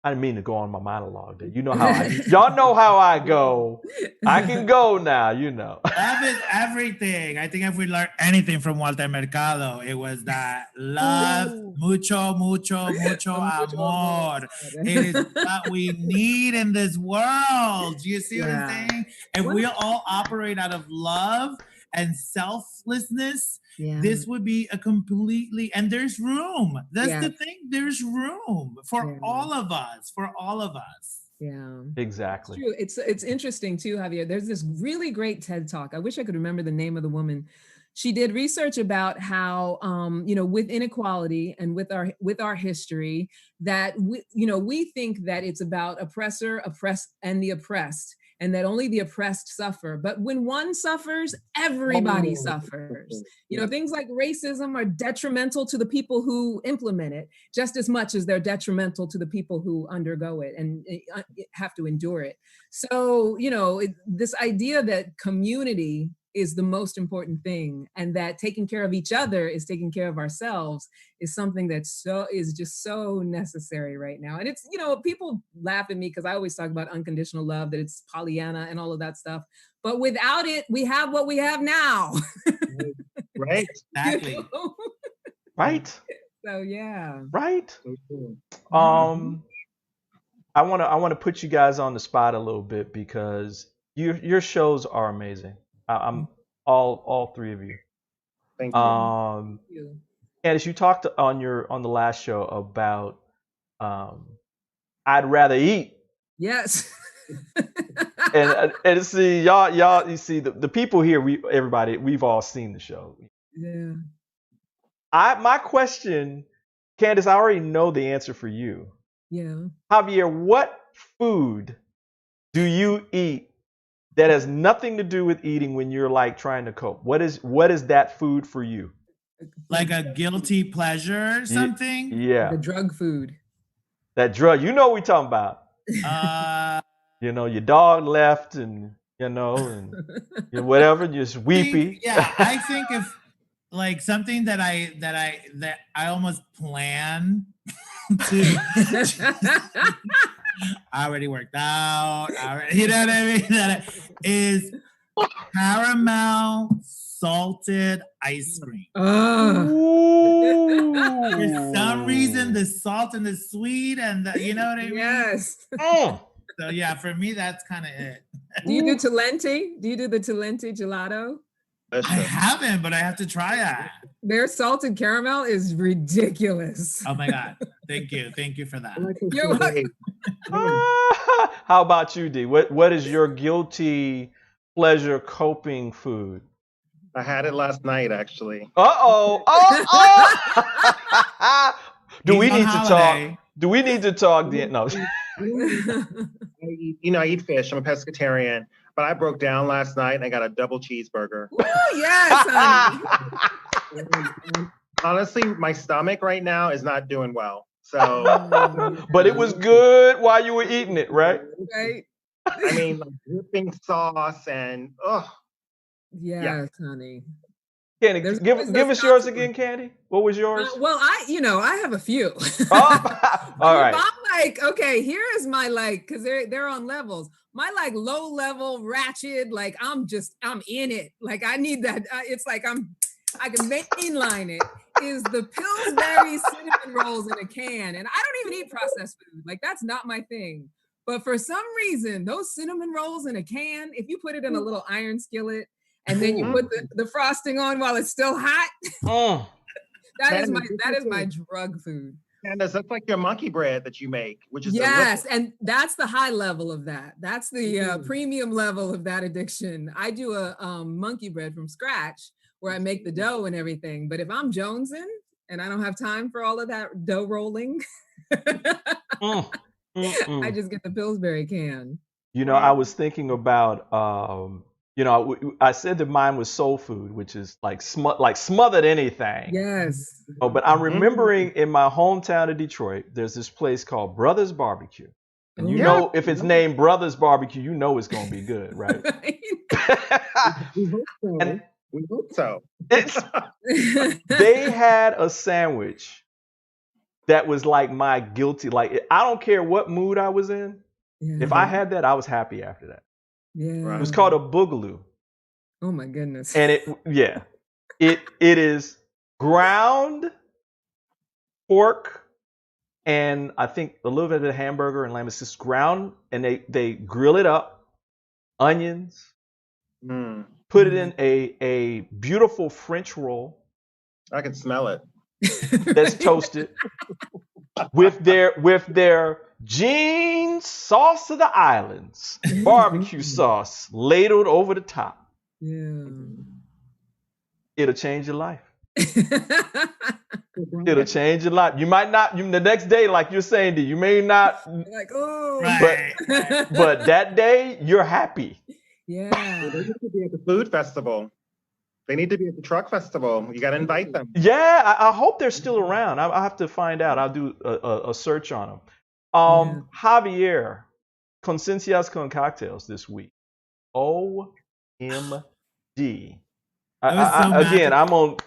I didn't mean to go on my monologue. You know how y'all know how I go. I can go now. Love is everything. I think if we learned anything from Walter Mercado, it was that love, mucho, mucho, mucho amor. It is what we need in this world. Do you see what I'm saying? If we all operate out of love and selflessness, this would be a completely, and there's room. That's the thing. There's room for all of us, Yeah. Exactly. It's true. It's interesting too, Javier. There's this really great TED Talk. I wish I could remember the name of the woman. She did research about how, with inequality and with our history, that we think that it's about oppressor, oppressed, and the oppressed, and that only the oppressed suffer. But when one suffers, everybody suffers. Things like racism are detrimental to the people who implement it just as much as they're detrimental to the people who undergo it and have to endure it. So, this idea that community is the most important thing, and that taking care of each other is taking care of ourselves is something that is just so necessary right now. And it's, people laugh at me because I always talk about unconditional love, that it's Pollyanna and all of that stuff. But without it, we have what we have now. Right. Exactly. Right. So yeah. Right. I want to put you guys on the spot a little bit because your shows are amazing. I'm all three of you. Thank you. Candice, you talked on the last show about I'd rather eat. Yes. and see y'all you see the people here, we've all seen the show. Yeah. My question, Candice, I already know the answer for you. Yeah. Javier, what food do you eat that has nothing to do with eating when you're like trying to cope? What is that food for you? Like a guilty pleasure or something? Yeah. The drug food. That drug, you know what we talking about. Your dog left and whatever, just weepy. I think if like something that I almost plan to I already worked out. You know what I mean? That is caramel salted ice cream. For some reason, the salt and the sweet and the, you know what I mean? Yes. So yeah, for me, that's kind of it. Do you do Talenti? Do you do the Talenti gelato? I haven't, but I have to try that. Their salted caramel is ridiculous. Oh my God. Thank you for that. You're welcome. How about you, D? What is your guilty pleasure coping food? I had it last night, actually. Do we need to talk? Do we need to talk? No. I eat fish. I'm a pescatarian. But I broke down last night and I got a double cheeseburger. Oh, yes, honey. Honestly, my stomach right now is not doing well. So, but it was good while you were eating it, right? Right. I mean, like dripping sauce and yes, honey. Candy, give us yours again, Candy. What was yours? Well, I have a few. All right. I'm like, okay, here is my because they're on levels. My low level ratchet, I'm in it. I need that. It's like I can mainline it. Is the Pillsbury cinnamon rolls in a can, and I don't even eat processed food. That's not my thing. But for some reason, those cinnamon rolls in a can, if you put it in a little iron skillet and then you put the frosting on while it's still hot, that is my drug food. And that's like your monkey bread that you make, which is delicious. And that's the high level of that. That's the premium level of that addiction. I do a monkey bread from scratch where I make the dough and everything. But if I'm jonesing and I don't have time for all of that dough rolling, I just get the Pillsbury can. I was thinking about, I said that mine was soul food, which is like smothered anything. Yes. Oh, but I'm remembering in my hometown of Detroit, there's this place called Brothers Barbecue. And you know, if it's named Brothers Barbecue, you know it's going to be good, right? We hope so. They had a sandwich that was like my guilty, I don't care what mood I was in. Yeah. If I had that, I was happy after that. Yeah. It was called a boogaloo. Oh my goodness. And it is ground pork and I think a little bit of the hamburger and lamb. It's just ground and they grill it up, onions, put it in a beautiful French roll. I can smell it. That's toasted with their Gene sauce of the islands, barbecue sauce ladled over the top. Yeah. It'll change your life. It'll change your life. You might not, the next day, like you're saying, you may not, like, oh, but that day, you're happy. Yeah. Well, they need to be at the food festival. They need to be at the truck festival. You got to invite them. Yeah, I hope they're still around. I'll have to find out. I'll do a search on them. Javier, Conciencias con Cocktails this week. OMD. Again, I'm on.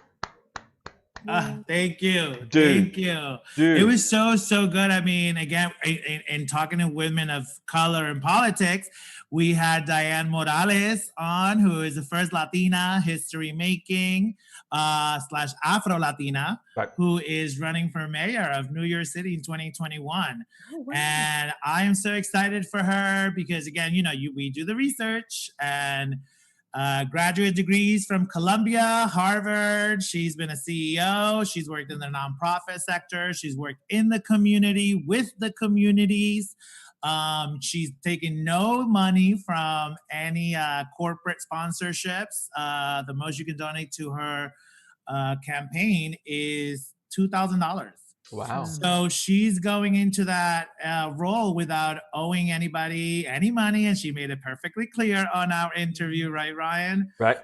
Thank you. Dude, thank you. Dude. It was so good. I mean, again, in talking to women of color in politics, we had Diane Morales on, who is the first Latina history making / Afro-Latina, right, who is running for mayor of New York City in 2021. Oh, wow. And I am so excited for her because, again, we do the research and graduate degrees from Columbia, Harvard. She's been a CEO. She's worked in the nonprofit sector. She's worked in the community with the communities. She's taken no money from any corporate sponsorships. The most you can donate to her campaign is $2,000. Wow. So she's going into that role without owing anybody any money, and she made it perfectly clear on our interview, right, Ryan? Right.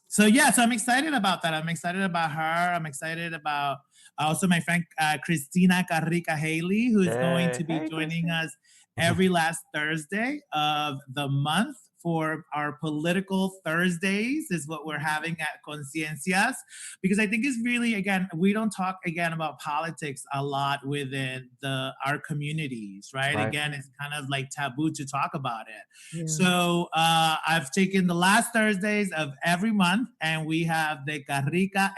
So I'm excited about that. I'm excited about her. I'm excited about also my friend Christina Carrica Haley, who's going to be joining us every last Thursday of the month for our political Thursdays is what we're having at Conciencias, because I think it's really, again, we don't talk again about politics a lot within our communities, right? Again, it's kind of like taboo to talk about it. Yeah. So I've taken the last Thursdays of every month, and we have the Carrica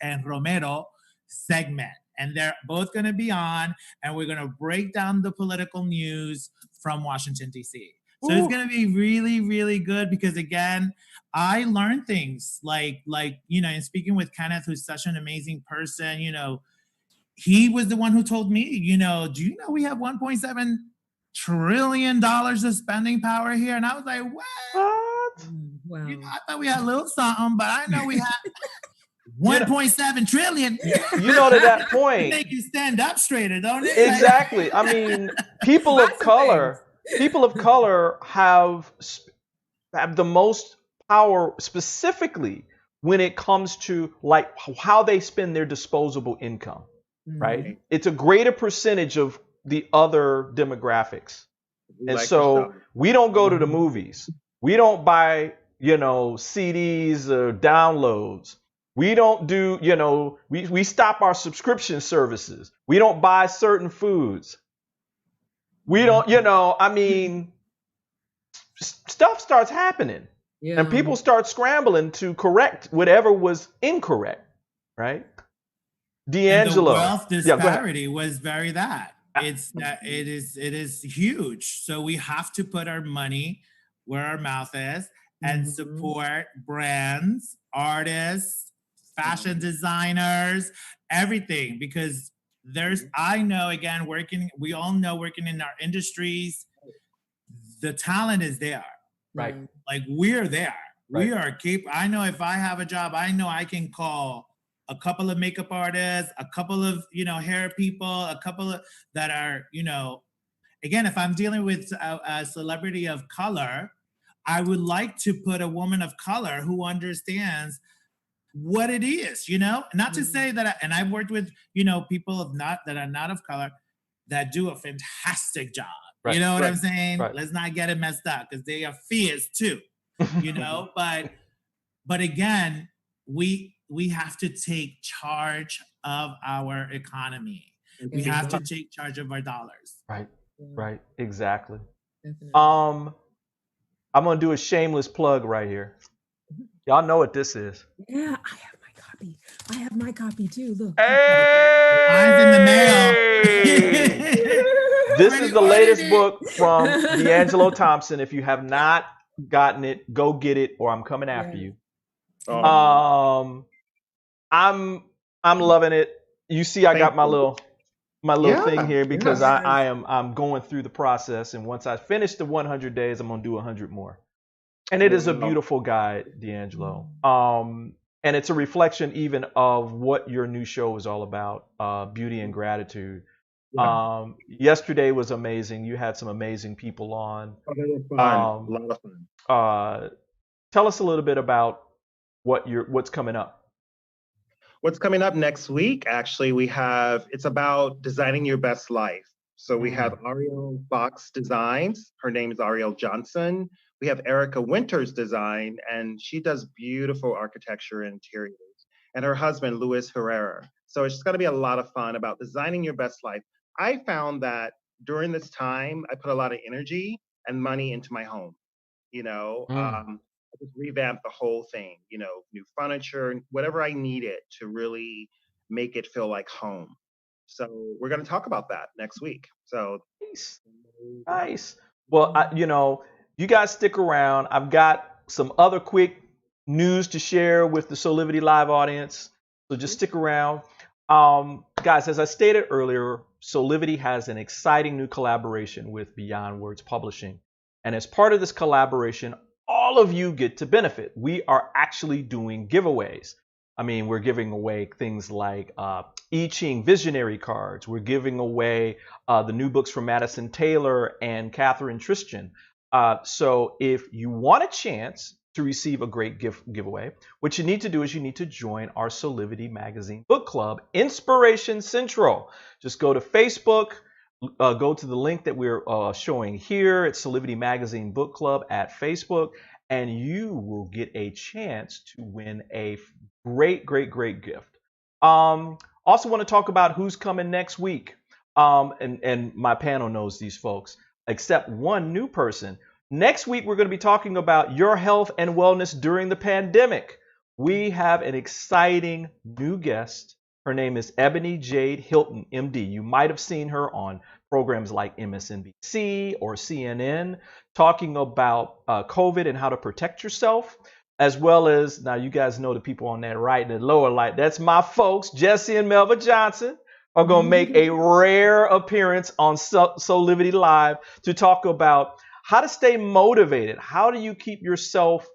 and Romero segment, and they're both going to be on, and we're going to break down the political news from Washington, D.C. So it's going to be really, really good because, again, I learned things like, in speaking with Kenneth, who's such an amazing person, he was the one who told me, do you know we have $1.7 trillion of spending power here? And I was like, what? Wow. I thought we had a little something, but I know we have 1.7 trillion. To that point. Make you stand up straighter, don't it? Exactly. I mean, people of color have the most power, specifically when it comes to like how they spend their disposable income, right? It's a greater percentage of the other demographics. And so we don't go to the movies. We don't buy, CDs or downloads. We don't do, we stop our subscription services. We don't buy certain foods. We don't, stuff starts happening. Yeah. And people start scrambling to correct whatever was incorrect, right? D'Angelo. And the wealth disparity was very that. It is huge. So we have to put our money where our mouth is and support brands, artists, fashion designers, everything, because I know, again, we all know working in our industries, the talent is there. Right. Like we're there. Right. We are I know if I have a job, I know I can call a couple of makeup artists, a couple of, hair people, a couple of that are, again, if I'm dealing with a celebrity of color, I would like to put a woman of color who understands what it is, not to say that, and I've worked with, people that are not of color that do a fantastic job. Right. You know what I'm saying? Right. Let's not get it messed up because they are fierce too, but again, we have to take charge of our economy. We have to take charge of our dollars. Right. Right. Exactly. I'm going to do a shameless plug right here. Y'all know what this is. Yeah, I have my copy. I have my copy too. Look. Hey! Mine's in the mail. This is the latest book from D'Angelo Thompson. If you have not gotten it, go get it, or I'm coming after you. I'm loving it. You see, I got my my little thing here because yeah. I'm going through the process, and once I finish the 100 days, I'm gonna do 100 more. And it is a beautiful guide, D'Angelo. And it's a reflection even of what your new show is all about, beauty and gratitude. Yesterday was amazing. You had some amazing people on. Oh, they were fun. A lot of fun. Tell us a little bit about what's coming up. What's coming up next week? Actually, it's about designing your best life. So we have Ariel Box Designs. Her name is Ariel Johnson. We have Erica Winters Design, and she does beautiful architecture and interiors. And her husband, Luis Herrera. So it's going to be a lot of fun about designing your best life. I found that during this time, I put a lot of energy and money into my home. I just revamped the whole thing, new furniture and whatever I needed to really make it feel like home. So we're going to talk about that next week. So nice. Well, you guys stick around. I've got some other quick news to share with the Soulivity Live audience. So just stick around. Guys, as I stated earlier, Soulivity has an exciting new collaboration with Beyond Words Publishing. And as part of this collaboration, all of you get to benefit. We are actually doing giveaways. I mean, we're giving away things like I Ching Visionary cards. We're giving away the new books from Madison Taylor and Catherine Tristan. So if you want a chance to receive a great giveaway, what you need to do is you need to join our Soulivity Magazine book club, Inspiration Central. Just go to Facebook, go to the link that we're showing here. It's Soulivity Magazine Book Club at Facebook, and you will get a chance to win a great gift. Also want to talk about who's coming next week. And my panel knows these folks, except one new person. Next week, we're going to be talking about your health and wellness during the pandemic. We have an exciting new guest. Her name is Ebony Jade Hilton, MD. You might have seen her on programs like MSNBC or CNN talking about COVID and how to protect yourself, as well as, now you guys know the people on that right and the lower light. That's my folks, Jesse and Melva Johnson, are going to make a rare appearance on Soulivity Live to talk about how to stay motivated. How do you keep yourself,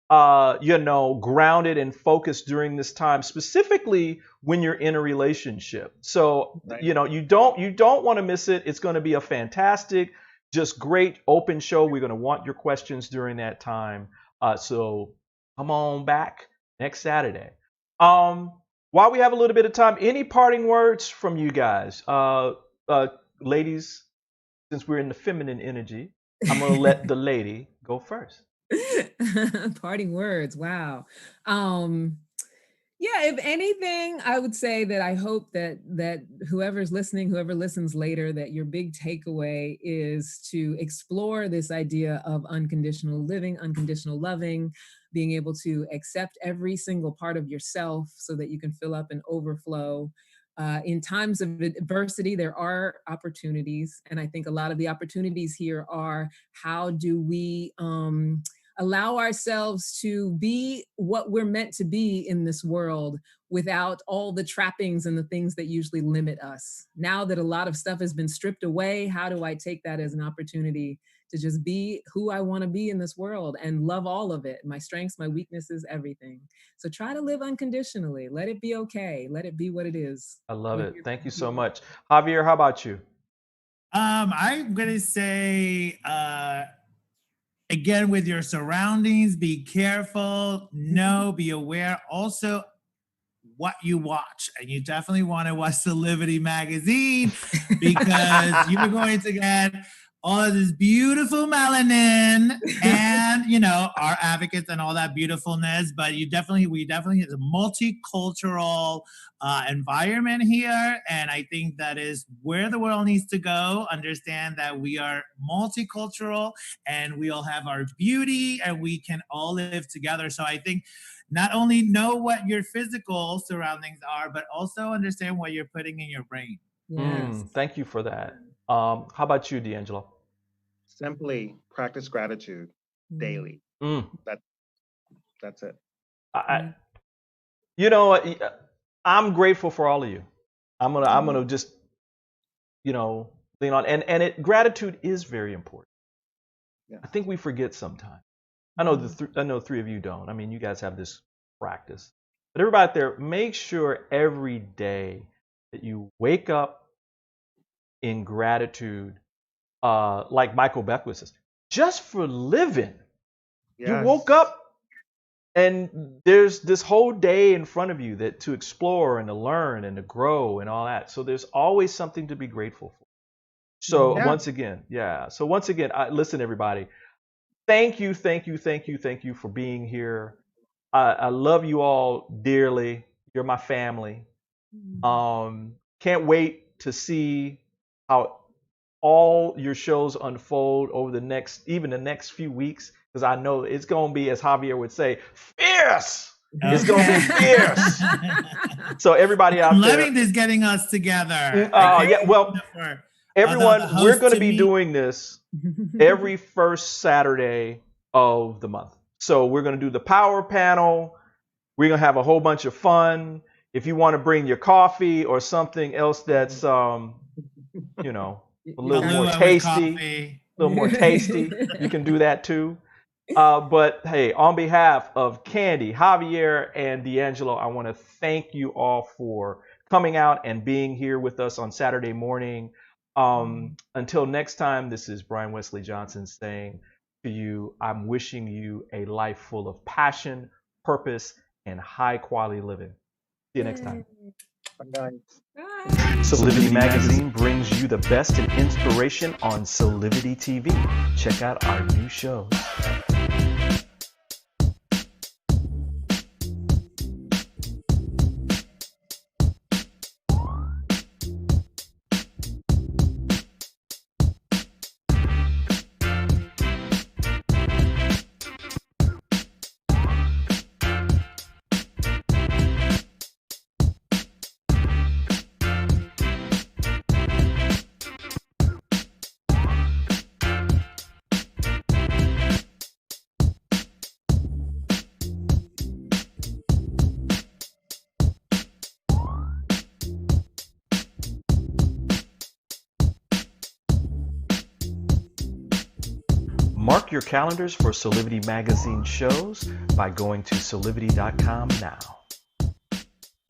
grounded and focused during this time, specifically when you're in a relationship? So, you don't want to miss it. It's going to be a fantastic, just great open show. We're going to want your questions during that time. So come on back next Saturday. While we have a little bit of time, any parting words from you guys? Ladies, since we're in the feminine energy, I'm going to let the lady go first. Parting words. Wow. Yeah, if anything, I would say that I hope that whoever's listening, whoever listens later, that your big takeaway is to explore this idea of unconditional living, unconditional loving, being able to accept every single part of yourself so that you can fill up and overflow. In times of adversity, there are opportunities. And I think a lot of the opportunities here are, how do we allow ourselves to be what we're meant to be in this world without all the trappings and the things that usually limit us? Now that a lot of stuff has been stripped away, how do I take that as an opportunity to just be who I want to be in this world and love all of it, my strengths, my weaknesses, everything. So try to live unconditionally. Let it be okay. Let it be what it is. I love it. Thank you so much. Javier, how about you? I'm going to say, again, with your surroundings, be careful, be aware. Also, what you watch. And you definitely want to watch Soulivity Magazine, because you're going to get all of this beautiful melanin and, our advocates and all that beautifulness. But we definitely have a multicultural environment here. And I think that is where the world needs to go. Understand that we are multicultural and we all have our beauty and we can all live together. So I think not only know what your physical surroundings are, but also understand what you're putting in your brain. Yes. Thank you for that. How about you, D'Angelo? Simply practice gratitude daily. That's it. I'm grateful for all of you. I'm gonna just you know, lean on. And gratitude is very important. Yeah. I think we forget sometimes. I know I know 3 of you don't. I mean, you guys have this practice. But everybody out there, make sure every day that you wake up in gratitude, like Michael Beckwith says, just for living. Yes. You woke up and there's this whole day in front of you that to explore and to learn and to grow and all that. So there's always something to be grateful for. So once again, listen, everybody. Thank you for being here. I love you all dearly. You're my family. Can't wait to see how all your shows unfold over the next few weeks, because I know it's going to be, as Javier would say, fierce. Okay. It's going to be fierce. So everybody out there, loving this getting us together. Yeah, well, everyone, we're going to be doing this every first Saturday of the month. So we're going to do the power panel. We're going to have a whole bunch of fun. If you want to bring your coffee or something else that's, you know, a little more tasty, you can do that too. But hey, on behalf of Candy, Javier, and D'Angelo, I want to thank you all for coming out and being here with us on Saturday morning. Until next time, this is Brian Wesley Johnson saying to you, I'm wishing you a life full of passion, purpose, and high quality living. See you next time. Bye. Soulivity Magazine brings you the best in inspiration on Soulivity TV. Check out our new shows. Mark your calendars for Soulivity Magazine shows by going to soulivity.com now.